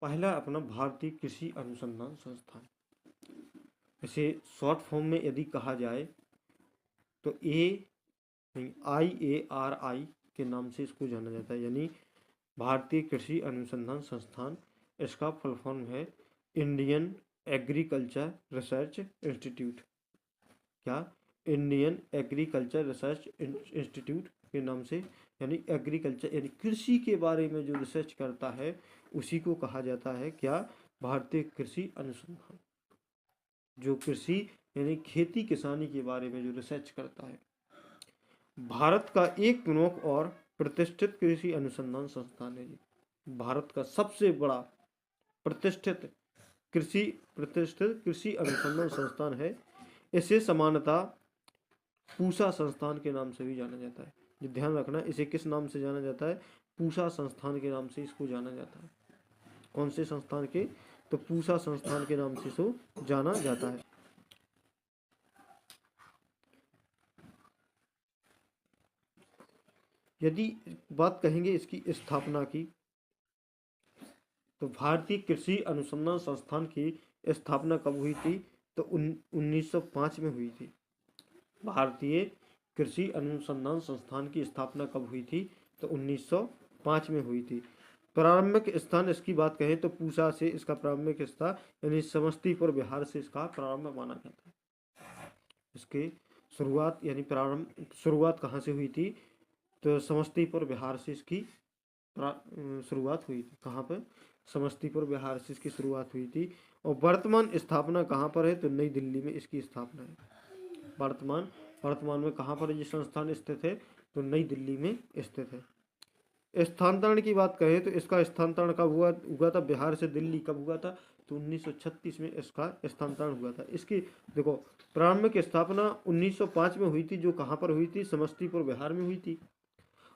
पहला अपना भारतीय कृषि अनुसंधान संस्थान। इसे शॉर्ट फॉर्म में यदि कहा जाए तो IARI के नाम से इसको जाना जाता है, यानी भारतीय कृषि अनुसंधान संस्थान। इसका फुल फॉर्म है इंडियन एग्रीकल्चर रिसर्च इंस्टीट्यूट। क्या? इंडियन एग्रीकल्चर रिसर्च इंस्टीट्यूट के नाम से, यानी एग्रीकल्चर यानी कृषि के बारे में जो रिसर्च करता है उसी को कहा जाता है क्या? भारतीय कृषि अनुसंधान। जो कृषि यानी खेती किसानी के बारे में जो रिसर्च करता है। भारत का एक प्रमुख और प्रतिष्ठित कृषि अनुसंधान संस्थान है। भारत का सबसे बड़ा प्रतिष्ठित कृषि अनुसंधान संस्थान है। इसे सामान्यतः पूसा संस्थान के नाम से भी जाना जाता है। जो ध्यान रखना, इसे किस नाम से जाना जाता है? पूसा संस्थान के नाम से इसको जाना जाता है। कौन से संस्थान के? तो पूसा संस्थान के नाम से इसको जाना जाता है। यदि बात कहेंगे इसकी स्थापना की, तो भारतीय कृषि अनुसंधान संस्थान की स्थापना कब हुई थी? तो 1905 में हुई थी। भारतीय कृषि अनुसंधान संस्थान की स्थापना कब हुई थी? तो 1905 में हुई थी। प्रारंभिक स्थान इसकी बात कहें तो पूसा से इसका प्रारंभिक स्थान यानी समस्तीपुर बिहार से इसका प्रारंभ माना जाता है। इसकी शुरुआत यानी शुरुआत कहाँ से हुई थी? तो समस्तीपुर बिहार से इसकी शुरुआत हुई थी। कहाँ पर? समस्तीपुर बिहार से इसकी शुरुआत हुई थी। और वर्तमान स्थापना कहाँ पर है? तो नई दिल्ली में इसकी स्थापना है। वर्तमान में कहाँ पर ये संस्थान स्थित है? तो नई दिल्ली में स्थित है। स्थानांतरण की बात करें तो इसका स्थानांतरण कब हुआ था? बिहार से दिल्ली कब हुआ था? तो 1936 में इसका स्थानांतरण हुआ था। इसकी देखो, प्रारंभिक स्थापना 1905 में हुई थी, जो कहाँ पर हुई थी? समस्तीपुर बिहार में हुई थी।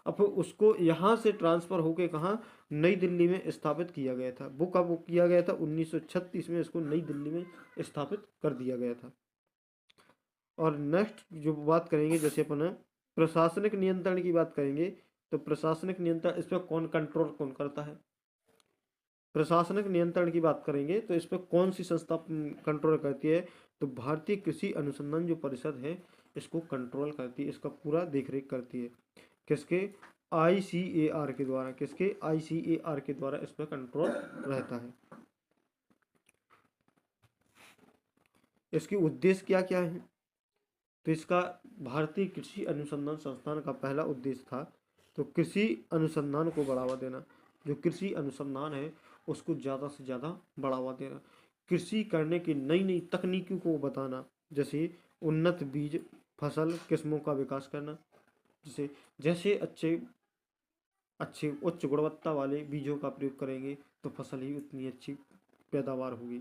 अब उसको यहाँ से ट्रांसफ़र होके कहाँ? नई दिल्ली में स्थापित किया गया था। वो कब किया गया था? 1936 में इसको नई दिल्ली में स्थापित कर दिया गया था। और नेक्स्ट जो बात करेंगे, जैसे अपन प्रशासनिक नियंत्रण की बात करेंगे, तो प्रशासनिक नियंत्रण इस पर कौन करता है? प्रशासनिक नियंत्रण की बात करेंगे तो इस पर कौन सी संस्था कंट्रोल करती है? तो भारतीय कृषि अनुसंधान जो परिषद है इसको कंट्रोल करती है, इसका पूरा देखरेख करती है। किसके? ICAR के द्वारा। किसके? ICAR के द्वारा इस पर कंट्रोल रहता है। इसके उद्देश्य क्या क्या है? तो इसका भारतीय कृषि अनुसंधान संस्थान का पहला उद्देश्य था तो कृषि अनुसंधान को बढ़ावा देना। जो कृषि अनुसंधान है उसको ज़्यादा से ज़्यादा बढ़ावा देना। कृषि करने की नई नई तकनीकों को बताना, जैसे उन्नत बीज फसल किस्मों का विकास करना। जैसे जैसे अच्छे उच्च गुणवत्ता वाले बीजों का प्रयोग करेंगे तो फसल ही उतनी अच्छी पैदावार होगी।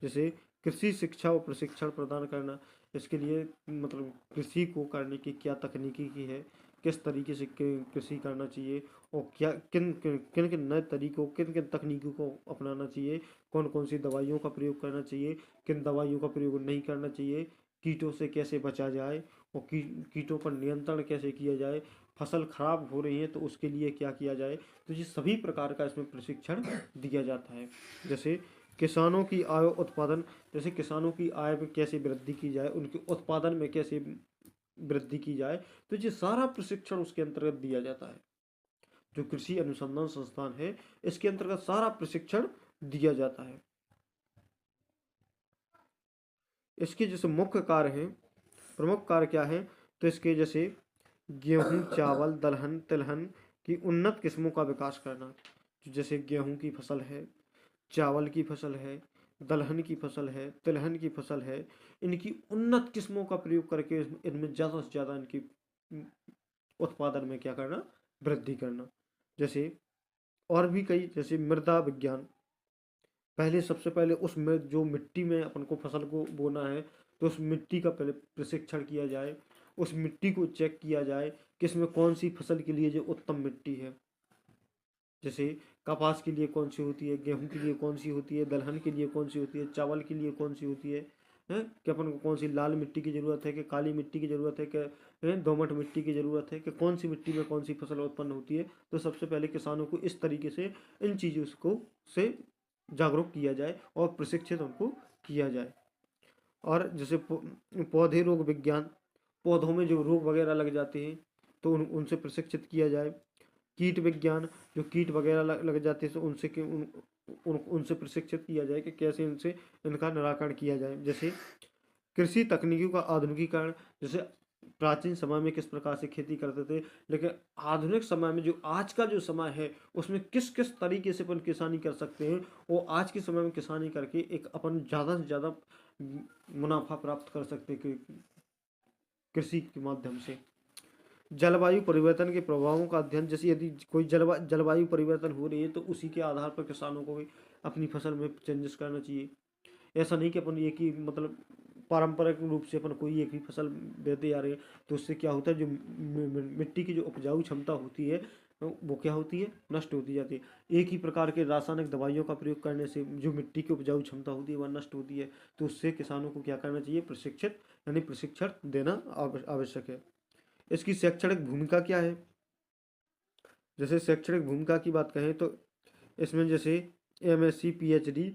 जैसे कृषि शिक्षा और प्रशिक्षण प्रदान करना। इसके लिए मतलब कृषि को करने की क्या तकनीकी की है, किस तरीके से कृषि करना चाहिए और क्या किन किन किन नए तरीकों किन किन तकनीकों को अपनाना चाहिए, कौन कौन सी दवाइयों का प्रयोग करना चाहिए, किन दवाइयों का प्रयोग नहीं करना चाहिए, कीटों से कैसे बचा जाए और कीटों पर नियंत्रण कैसे किया जाए, फसल खराब हो रही है तो उसके लिए क्या किया जाए। तो ये सभी प्रकार का इसमें प्रशिक्षण दिया जाता है। जैसे किसानों की आय उत्पादन, जैसे किसानों की आय में कैसे वृद्धि की जाए, उनके उत्पादन में कैसे वृद्धि की जाए, तो ये सारा प्रशिक्षण उसके अंतर्गत दिया जाता है। जो कृषि अनुसंधान संस्थान है इसके अंतर्गत सारा प्रशिक्षण दिया जाता है। इसके जैसे मुख्य कार्य हैं, प्रमुख कार्य क्या है? तो इसके जैसे गेहूं, चावल, दलहन, तिलहन की उन्नत किस्मों का विकास करना। जैसे गेहूं की फसल है, चावल की फसल है, दलहन की फसल है, तिलहन की फसल है, इनकी उन्नत किस्मों का प्रयोग करके इनमें ज़्यादा से ज़्यादा इनकी उत्पादन में क्या करना? वृद्धि करना। जैसे और भी कई, जैसे मृदा विज्ञान। पहले सबसे पहले उसमें जो मिट्टी में अपन को फसल को बोना है तो उस मिट्टी का पहले प्रशिक्षण किया जाए, उस मिट्टी को चेक किया जाए कि इसमें कौन सी फसल के लिए जो उत्तम मिट्टी है। जैसे कपास के लिए कौन सी होती है, गेहूं के लिए कौन सी होती है, दलहन के लिए कौन सी होती है, चावल के लिए कौन सी होती है, कि अपन को कौन सी लाल मिट्टी की ज़रूरत है, कि काली मिट्टी की ज़रूरत है, कि दोमट मिट्टी की ज़रूरत है, कि कौन सी मिट्टी में कौन सी फसल उत्पन्न होती है। तो सबसे पहले किसानों को इस तरीके से इन चीज़ों को से जागरूक किया जाए और प्रशिक्षित उनको किया जाए। और जैसे पौधे रोग विज्ञान, पौधों में जो रोग वगैरह लग जाते हैं तो उनसे प्रशिक्षित किया जाए। कीट विज्ञान, जो कीट वगैरह लग जाते हैं तो उनसे प्रशिक्षित किया जाए कि कैसे इनका निराकरण किया जाए। जैसे कृषि तकनीकों का आधुनिकीकरण, जैसे प्राचीन समय में किस प्रकार से खेती करते थे, लेकिन आधुनिक समय में जो आज का जो समय है उसमें किस किस तरीके से अपन किसानी कर सकते हैं, और आज के समय में किसानी करके एक अपन ज़्यादा से ज़्यादा मुनाफा प्राप्त कर सकते हैं कृषि के माध्यम से। जलवायु परिवर्तन के प्रभावों का अध्ययन, जैसे यदि कोई जलवायु परिवर्तन हो रही है तो उसी के आधार पर किसानों को भी अपनी फसल में चेंजेस करना चाहिए। ऐसा नहीं कि अपन एक ही मतलब पारंपरिक रूप से अपन कोई एक ही फसल बेचते आ रहे हैं, तो उससे क्या होता है, जो मिट्टी की जो उपजाऊ क्षमता होती है वो क्या होती है, नष्ट होती जाती है। एक ही प्रकार के रासायनिक दवाइयों का प्रयोग करने से जो मिट्टी की उपजाऊ क्षमता होती है वह नष्ट होती है। तो उससे किसानों को क्या करना चाहिए, प्रशिक्षित यानी प्रशिक्षण देना आवश्यक है। इसकी शैक्षणिक भूमिका क्या है? जैसे शैक्षणिक भूमिका की बात कहें तो इसमें जैसे MSc PhD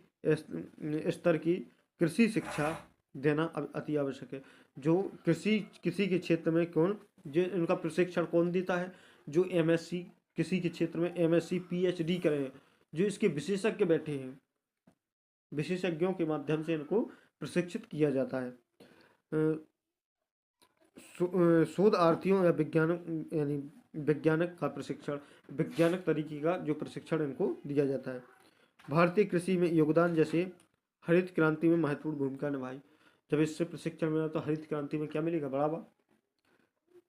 स्तर की कृषि शिक्षा देना अति आवश्यक है। जो कृषि के क्षेत्र में जो इनका प्रशिक्षण कौन देता है, जो MSc कृषि के क्षेत्र में MSc PhD करे हैं, जो इसके विशेषज्ञ बैठे हैं, विशेषज्ञों के माध्यम से इनको प्रशिक्षित किया जाता है। शोधार्थियों या वैज्ञानिक का प्रशिक्षण, वैज्ञानिक तरीके का जो प्रशिक्षण इनको दिया जाता है। भारतीय कृषि में योगदान, जैसे हरित क्रांति में महत्वपूर्ण भूमिका निभाई। जब इससे प्रशिक्षण मिला तो हरित क्रांति में क्या मिलेगा, बढ़ावा।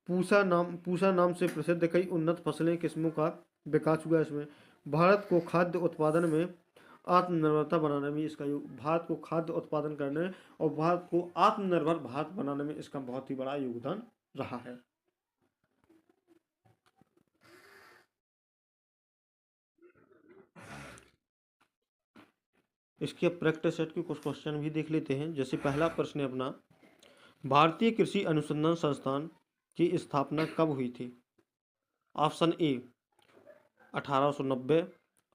पूसा नाम से प्रसिद्ध कई उन्नत फसलें किस्मों का विकास हुआ। इसमें भारत को खाद्य उत्पादन में आत्मनिर्भरता बनाने में इसका भारत को खाद्य उत्पादन करने और भारत को आत्मनिर्भर भारत बनाने में इसका बहुत ही बड़ा योगदान रहा है। इसके प्रैक्टिस सेट के कुछ क्वेश्चन भी देख लेते हैं। जैसे पहला प्रश्न है अपना, भारतीय कृषि अनुसंधान संस्थान की स्थापना कब हुई थी? Option A 1890,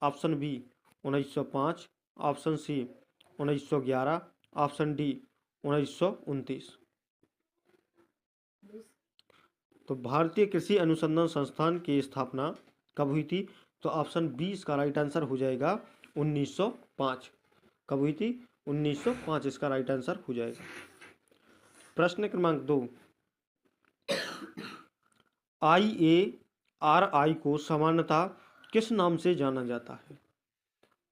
option B 1905, option C 1911, option D 1929। तो भारतीय कृषि अनुसंधान संस्थान की स्थापना कब हुई थी? तो ऑप्शन बी इसका राइट आंसर हो जाएगा 1905। कब हुई थी? 1905 इसका राइट आंसर हो जाएगा। प्रश्न क्रमांक 2, IARI को सामान्यतः किस नाम से जाना जाता है?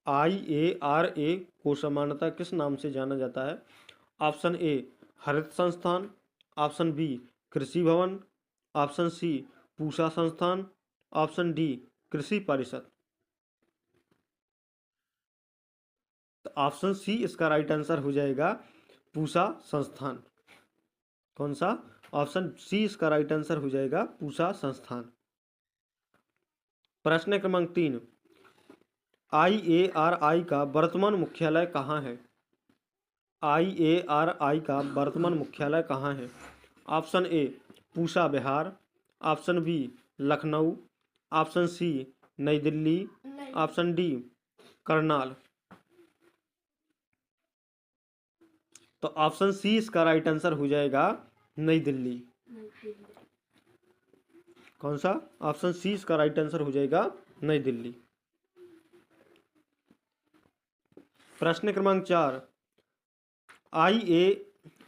IARA को सामान्यतः किस नाम से जाना जाता है? ऑप्शन ए हरित संस्थान, ऑप्शन बी कृषि भवन, ऑप्शन सी पूसा संस्थान, ऑप्शन डी कृषि परिषद। तो ऑप्शन सी इसका राइट आंसर हो जाएगा पूसा संस्थान। कौन सा? ऑप्शन सी इसका राइट आंसर हो जाएगा पूसा संस्थान। प्रश्न क्रमांक 3, IARI का वर्तमान मुख्यालय कहाँ है? IARI का वर्तमान मुख्यालय कहाँ है? Option A Pusa Bihar, option B Lucknow, option C New Delhi, option D Karnal. तो ऑप्शन सी इसका राइट आंसर हो जाएगा नई दिल्ली। कौन सा? ऑप्शन सी इसका राइट आंसर हो जाएगा नई दिल्ली। प्रश्न क्रमांक 4,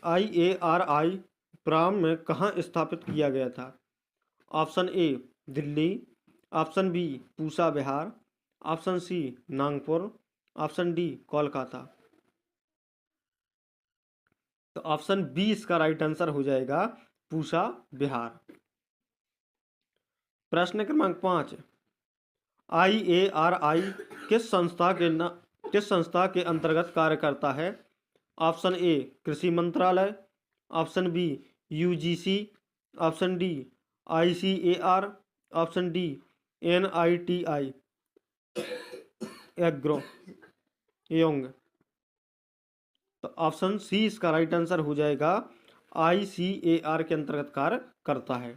IARI प्रारंभ में कहाँ स्थापित किया गया था? Option A Delhi, option B Pusa Bihar, option C Nagpur, option D Kolkata. तो ऑप्शन बी इसका राइट आंसर हो जाएगा पूसा बिहार। प्रश्न क्रमांक 5, IARI किस संस्था के अंतर्गत कार्य करता है? ऑप्शन ए कृषि मंत्रालय, option B UGC, option D ICAR, option D NITI एग्रो योंग। तो ऑप्शन सी इसका राइट आंसर हो जाएगा ICAR के अंतर्गत कार्य करता है।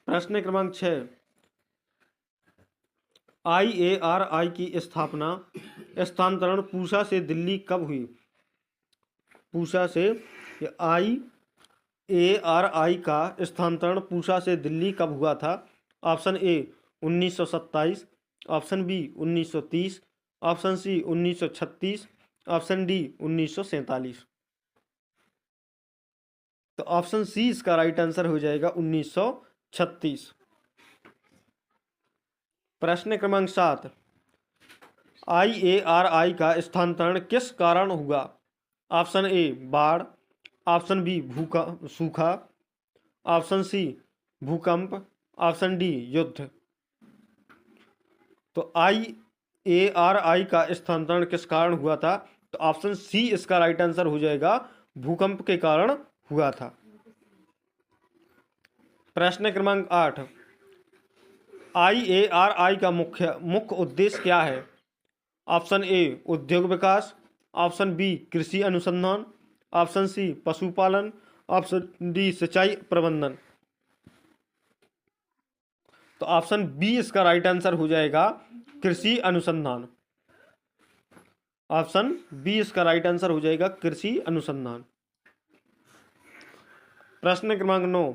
प्रश्न क्रमांक 6, IARI की स्थापना स्थानांतरण पूसा से दिल्ली कब हुई? पूसा से IARI का स्थानांतरण पूसा से दिल्ली कब हुआ था? Option A 1927, option B 1930, option C 1936, option D 1947। तो ऑप्शन सी इसका राइट आंसर हो जाएगा 1936। प्रश्न क्रमांक 7, IARI का स्थानांतरण किस कारण हुआ? ऑप्शन ए बाढ़, ऑप्शन बी सूखा, ऑप्शन सी भूकंप, ऑप्शन डी युद्ध। तो IARI का स्थानांतरण किस कारण हुआ था? तो ऑप्शन सी इसका राइट आंसर हो जाएगा, भूकंप के कारण हुआ था। प्रश्न क्रमांक 8, IARI का मुख्य उद्देश्य क्या है? ऑप्शन ए उद्योग विकास, ऑप्शन बी कृषि अनुसंधान, ऑप्शन सी पशुपालन, ऑप्शन डी सिंचाई प्रबंधन। तो ऑप्शन बी इसका राइट आंसर हो जाएगा, कृषि अनुसंधान। ऑप्शन बी इसका राइट आंसर हो जाएगा, कृषि अनुसंधान। प्रश्न क्रमांक 9,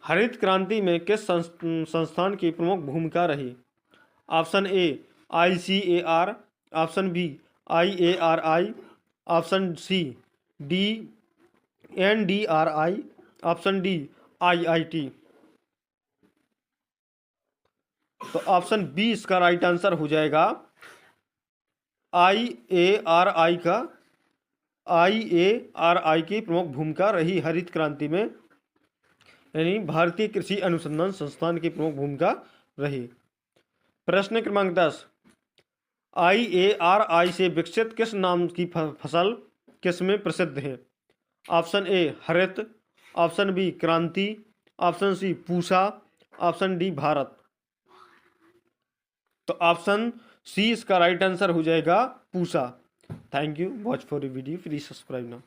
हरित क्रांति में किस संस्थान की प्रमुख भूमिका रही? Option A ICAR, option B IARI, option C NDRI, option D IIT। तो ऑप्शन बी इसका राइट आंसर हो जाएगा, IARI की प्रमुख भूमिका रही हरित क्रांति में, यानी भारतीय कृषि अनुसंधान संस्थान की प्रमुख भूमिका रही। प्रश्न क्रमांक 10, IARI से विकसित किस नाम की फसल किस में प्रसिद्ध है? ऑप्शन ए हरित, ऑप्शन बी क्रांति, option C Pusa, option D Bharat. तो ऑप्शन सी इसका राइट आंसर हो जाएगा, Pusa. Thank you watch for video, please subscribe now.